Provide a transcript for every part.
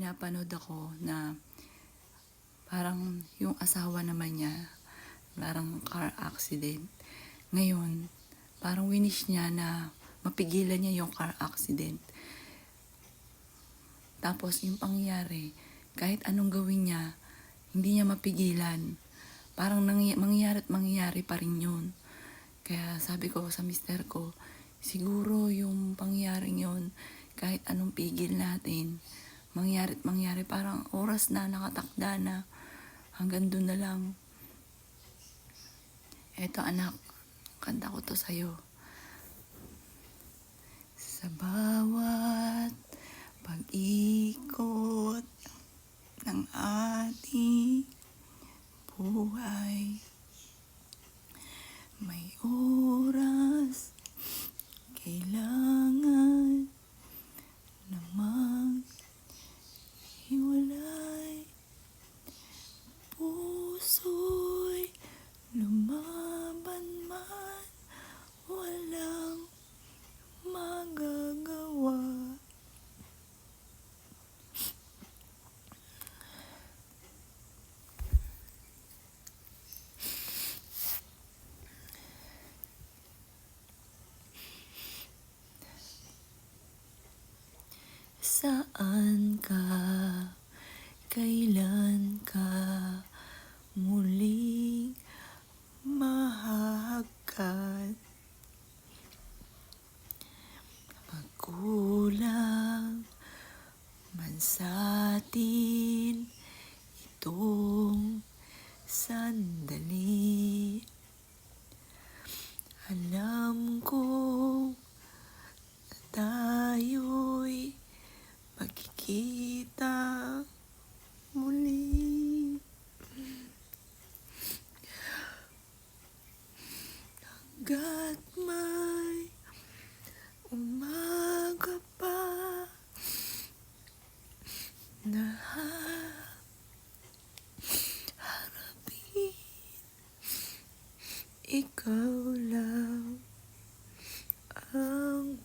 pinapanood ako na parang yung asawa naman niya, parang car accident. Ngayon, parang winish niya na mapigilan niya yung car accident. Tapos yung pangyayari, kahit anong gawin niya, hindi niya mapigilan. Parang mangyayari pa rin yun. Kaya sabi ko sa mister ko, siguro yung pangyayaring yun, kahit anong pigil natin, mangyari, parang oras na, nakatakda na, hanggang doon na lang. Eto anak, kanta ko to sa'yo. Sa bawat pag-ikot ng ating buhay, may oras kailangan namang hiwalay. Puso'y lumaban man, walang magagawa. Saan ka? Kailan ka muling mahagkan? Magkulang man sa'tin itong sandali. Alam kong tayo'y magkikita muli. Hanggat may umaga pa na harapin, ikaw lang ang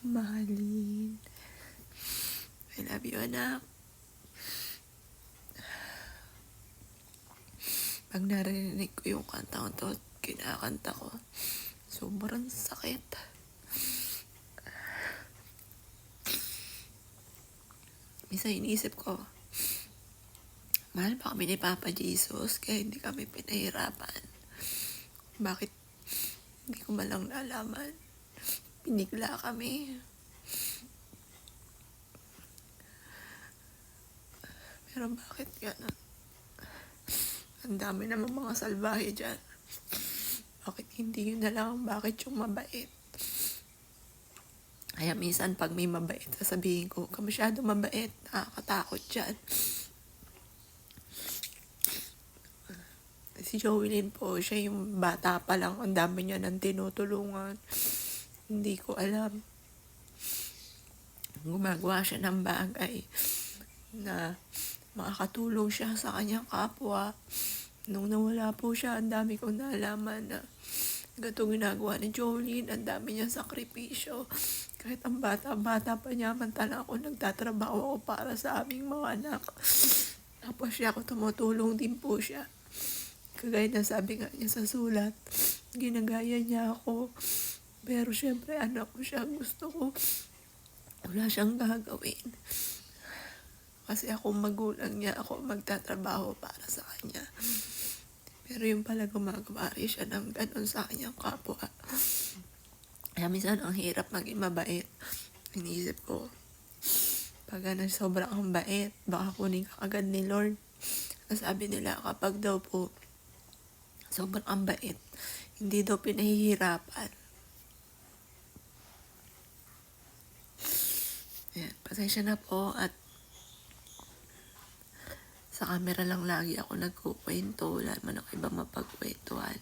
mahalin. I love you, anak. Pag narinig ko yung kantang to, kinakanta ko, sobrang sakit. Minsan iniisip ko, mahal pa kami ni Papa Jesus, kaya hindi kami pinahirapan. Bakit hindi ko malang nalaman? Pinigla kami. Pero bakit gano'n? Ang dami naman mga salbahe dyan. Bakit hindi yun na lang? Bakit yung mabait? Kaya minsan pag may mabait, sasabihin ko, ka masyado mabait, nakakatakot dyan. Si Joelyn po, siya yung bata pa lang, ang dami niya nang tinutulungan. Hindi ko alam. Gumagawa siya ng bagay na makakatulong siya sa kanyang kapwa. Nung nawala po siya, ang dami kong nalaman na gato ginagawa ni Jolene, ang dami niyang sakripisyo. Kahit ang bata-bata pa niya, mantala ako nagtatrabaho ako para sa aming mga anak. Tapos siya ako tumutulong din po siya. Kagaya na sabi nga niya sa sulat, ginagaya niya ako. Pero syempre anak ko siya, gusto ko wala siyang gagawin. Kasi ako magulang niya, ako magtatrabaho para sa kanya. Pero yung pala gumagawa rin siya ng ganon sa kanyang kapwa. Kaya minsan ang hirap maging mabait. Iniisip ko, pag sobrang ang bait, baka kunin ka agad ni Lord. Sabi nila kapag daw po sobrang ang bait, hindi daw pinahihirapan. Yan, pasensya na po at sa camera lang lagi ako nagkukwento. Wala man ako ibang mapagkwentuhan.